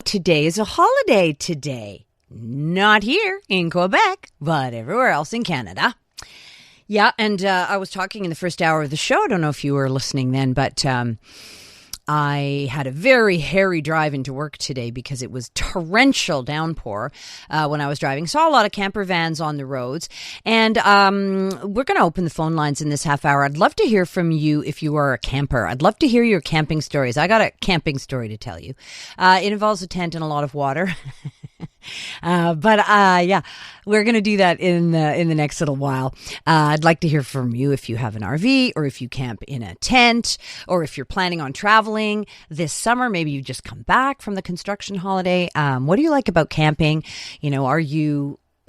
today is a holiday today. Not here in Quebec, but everywhere else in Canada. Yeah, and I was talking in the first hour of the show. I don't know if you were listening then, but I had a very hairy drive into work today because it was torrential downpour when I was driving. Saw a lot of camper vans on the roads. And we're going to open the phone lines in this half hour. I'd love to hear from you if you are a camper. I'd love to hear your camping stories. I got a camping story to tell you. It involves a tent and a lot of water. Yeah, we're going to do that in the next little while. I'd like to hear from you if you have an RV or if you camp in a tent or if you're planning on traveling this summer. Maybe you just come back from the construction holiday. What do you like about camping? You know,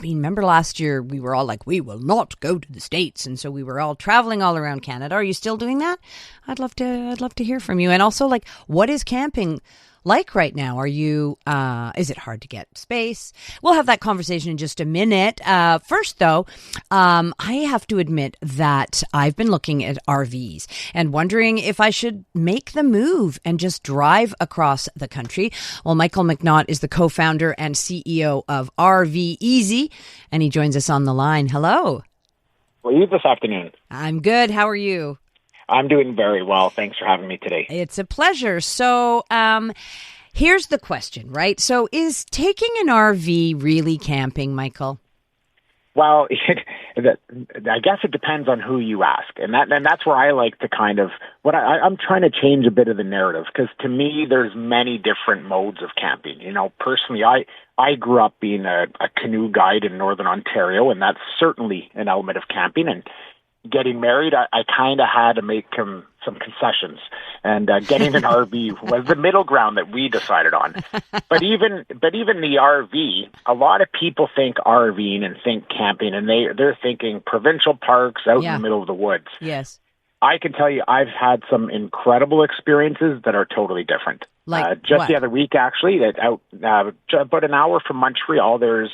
remember last year we were all like, we will not go to the States. And so we were all traveling all around Canada. Are you still doing that? I'd love to hear from you. And also, like, what is camping like right now? Is it hard to get space? We'll have that conversation in just a minute. First though, I have to admit that I've been looking at RVs and wondering if I should make the move and just drive across the country. Well, Michael McNaught is the co-founder and CEO of RVezy, and he joins us on the line. Hello. How are you this afternoon? I'm good. How are you? I'm doing very well. Thanks for having me today. It's a pleasure. So here's the question, right? So is taking an RV really camping, Michael? Well, I guess it depends on who you ask. And that's where I like to kind of, I'm trying to change a bit of the narrative, because to me, there's many different modes of camping. You know, personally, I grew up being a canoe guide in Northern Ontario, and that's certainly an element of camping. And getting married, I kind of had to make some concessions, and getting an RV was the middle ground that we decided on. But even the RV, a lot of people think RVing and think camping, and they're thinking provincial parks out in the middle of the woods. Yes. I can tell you, I've had some incredible experiences that are totally different. Like just what? The other week, actually, about an hour from Montreal, there's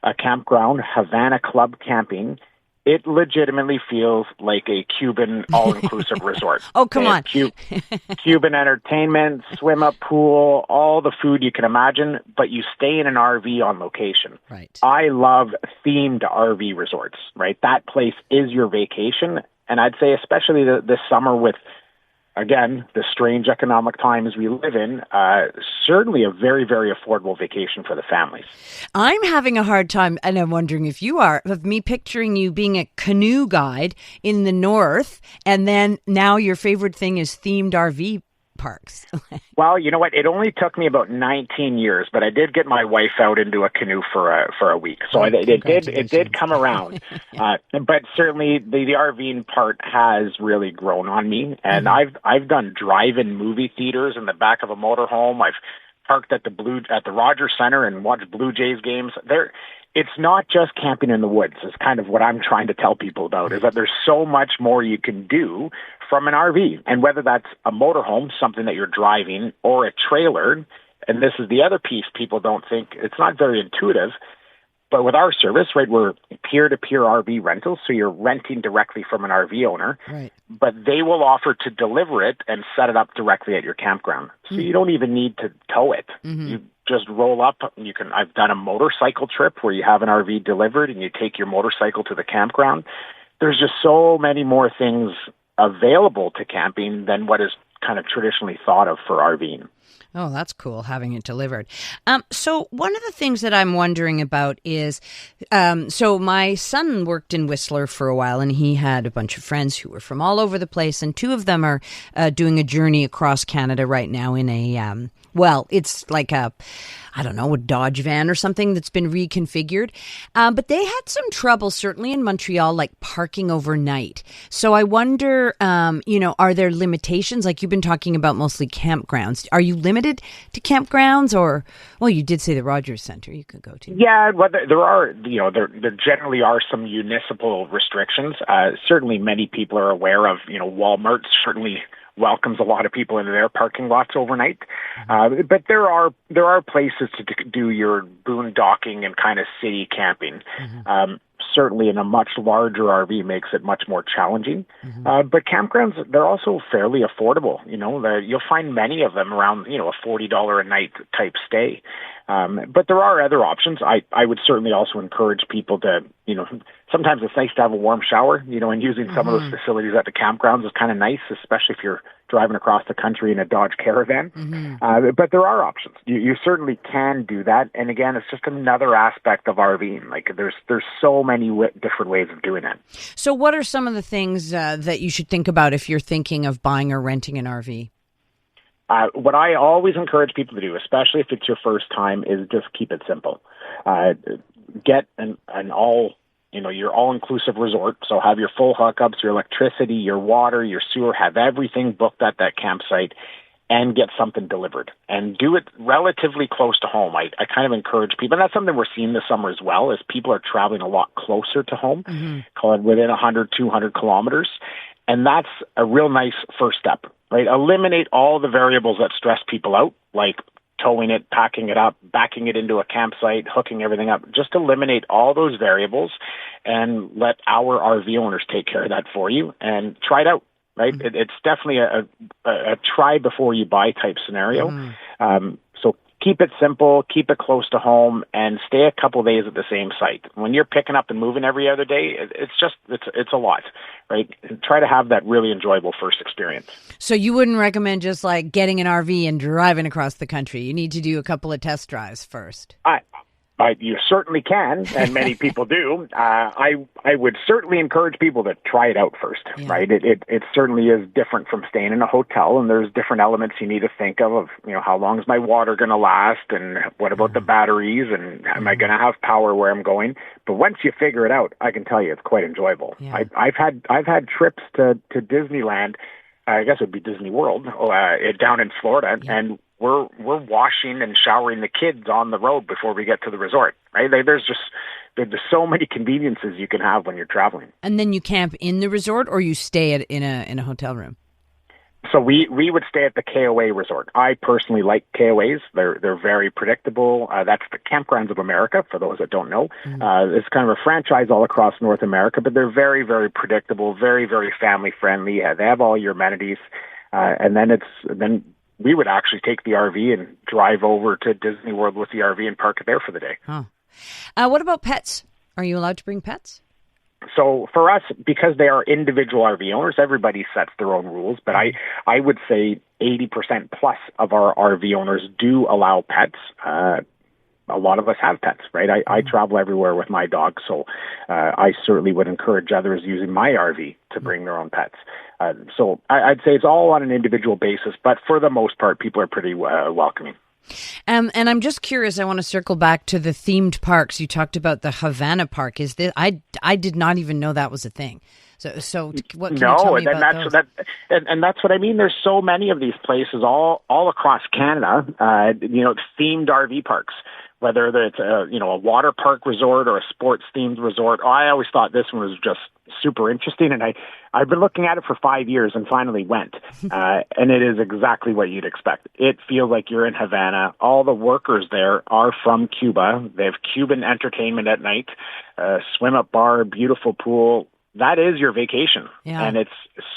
a campground, Havana Club Camping. It legitimately feels like a Cuban all-inclusive resort. Oh, come on. Cuban entertainment, swim-up pool, all the food you can imagine, but you stay in an RV on location. Right. I love themed RV resorts, right? That place is your vacation. And I'd say especially this summer with, again, the strange economic times we live in, certainly a very, very affordable vacation for the families. I'm having a hard time, and I'm wondering if you are, of me picturing you being a canoe guide in the north, and then now your favorite thing is themed RV parks. Well, you know what? It only took me about 19 years, but I did get my wife out into a canoe for a week, so it did come around. But certainly the RVing part has really grown on me, and I've done drive-in movie theaters in the back of a motorhome. I've parked at the Rogers Center and watched Blue Jays games. It's not just camping in the woods. Is kind of what I'm trying to tell people about, is that there's so much more you can do from an RV. And whether that's a motorhome, something that you're driving, or a trailer, and this is the other piece people don't think, it's not very intuitive, but with our service, right, we're peer-to-peer RV rentals, so you're renting directly from an RV owner, right, but they will offer to deliver it and set it up directly at your campground. So you don't even need to tow it. Mm-hmm. You just roll up. I've done a motorcycle trip where you have an RV delivered and you take your motorcycle to the campground. There's just so many more things available to camping than what is kind of traditionally thought of for RVing. Oh, that's cool, having it delivered. So one of the things that I'm wondering about is, so my son worked in Whistler for a while, and he had a bunch of friends who were from all over the place, and two of them are doing a journey across Canada right now in a, it's like a Dodge van or something that's been reconfigured. But they had some trouble, certainly in Montreal, like parking overnight. So I wonder, are there limitations? Like you've been talking about mostly campgrounds. Are you limited to campgrounds, or, well, you did say the Rogers Center you could go to. Yeah, well, there generally are some municipal restrictions. Certainly many people are aware of, Walmart certainly welcomes a lot of people into their parking lots overnight. But there are places to do your boondocking and kind of city camping. certainly in a much larger RV makes it much more challenging. But campgrounds, they're also fairly affordable. You'll find many of them around, a $40 a night type stay. But there are other options. I would certainly also encourage people to, sometimes it's nice to have a warm shower, and using some of those facilities at the campgrounds is kind of nice, especially if you're driving across the country in a Dodge Caravan. But there are options. You certainly can do that. And again, it's just another aspect of RVing. Like there's so many different ways of doing it. So what are some of the things that you should think about if you're thinking of buying or renting an RV? What I always encourage people to do, especially if it's your first time, is just keep it simple. Get an your all-inclusive resort. So have your full hookups, your electricity, your water, your sewer, have everything booked at that campsite, and get something delivered. And do it relatively close to home. I kind of encourage people, and that's something we're seeing this summer as well, is people are traveling a lot closer to home, call it within 100, 200 kilometers. And that's a real nice first step, right? Eliminate all the variables that stress people out, like towing it, packing it up, backing it into a campsite, hooking everything up. Just eliminate all those variables and let our RV owners take care of that for you and try it out, right? It's definitely a try before you buy type scenario. So keep it simple, keep it close to home, and stay a couple of days at the same site. When you're picking up and moving every other day, it's a lot, right? Try to have that really enjoyable first experience. So you wouldn't recommend just like getting an RV and driving across the country. You need to do a couple of test drives first. You certainly can, and many people do. I would certainly encourage people to try it out first, right? It certainly is different from staying in a hotel, and there's different elements you need to think of how long is my water going to last, and what about the batteries, and am I going to have power where I'm going? But once you figure it out, I can tell you it's quite enjoyable. Yeah. I've had trips to Disneyland. I guess it would be Disney World down in Florida, and we're washing and showering the kids on the road before we get to the resort, right? There's so many conveniences you can have when you're traveling. And then you camp in the resort, or you stay in a hotel room? So we would stay at the KOA resort. I personally like KOAs. They're very predictable. That's the Kampgrounds of America, for those that don't know. It's kind of a franchise all across North America, but they're very, very predictable, very, very family friendly. They have all your amenities. And then we would actually take the RV and drive over to Disney World with the RV and park it there for the day. What about pets? Are you allowed to bring pets? So for us, because they are individual RV owners, everybody sets their own rules. But I would say 80% plus of our RV owners do allow pets. A lot of us have pets, right? I travel everywhere with my dog, so I certainly would encourage others using my RV to bring their own pets. So I'd say it's all on an individual basis, but for the most part, people are pretty welcoming. And I'm just curious, I want to circle back to the themed parks. You talked about the Havana Park. Is this, I did not even know that was a thing. So what can you tell me about those? And that's what I mean. There's so many of these places all across Canada, themed RV parks. Whether it's a water park resort or a sports themed resort. I always thought this one was just super interesting, and I've been looking at it for 5 years and finally went. And it is exactly what you'd expect. It feels like you're in Havana. All the workers there are from Cuba. They have Cuban entertainment at night, swim up bar, beautiful pool. That is your vacation, and it's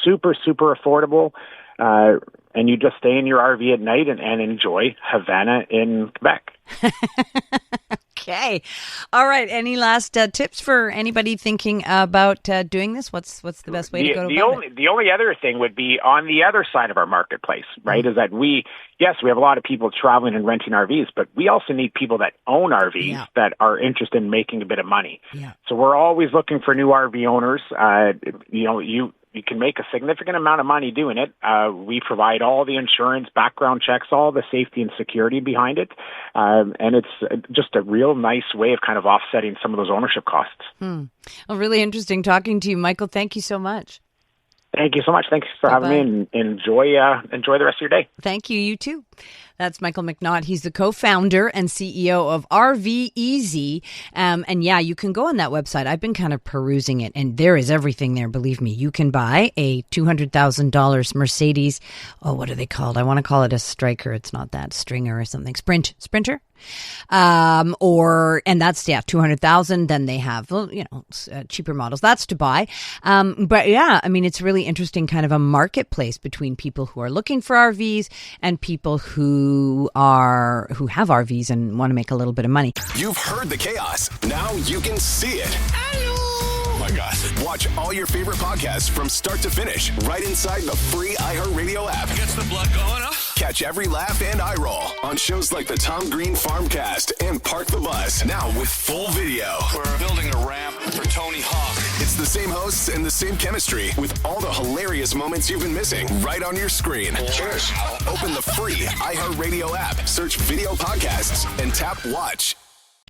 super, super affordable. And you just stay in your RV at night and enjoy Havana in Quebec. Okay. All right. Any last tips for anybody thinking about doing this? What's the best way to go about it? The only other thing would be on the other side of our marketplace, right, is that we have a lot of people traveling and renting RVs, but we also need people that own RVs that are interested in making a bit of money. Yeah. So we're always looking for new RV owners. You can make a significant amount of money doing it. We provide all the insurance, background checks, all the safety and security behind it. And it's just a real nice way of kind of offsetting some of those ownership costs. Well, really interesting talking to you, Michael. Thank you so much. Thank you so much. Thanks for having me, and enjoy the rest of your day. Thank you. You too. That's Michael McNaught. He's the co-founder and CEO of RVezy. And yeah, you can go on that website. I've been kind of perusing it, and there is everything there. Believe me, you can buy a $200,000 Mercedes. Oh, what are they called? I want to call it a Striker. It's not that. Stringer or something. Sprinter. And that's, $200,000. Then they have, cheaper models. That's to buy. But yeah, I mean, it's really interesting, kind of a marketplace between people who are looking for RVs and people who have RVs and want to make a little bit of money. You've heard the chaos. Now you can see it. Oh my God. Watch all your favorite podcasts from start to finish right inside the free iHeartRadio app. Gets the blood going, huh? Catch every laugh and eye roll on shows like the Tom Green Farmcast and Park the Bus. Now with full video. We're building a ramp for Tony Hawk. It's the same hosts and the same chemistry with all the hilarious moments you've been missing right on your screen. Cheers. Open the free iHeartRadio app, search video podcasts, and tap watch.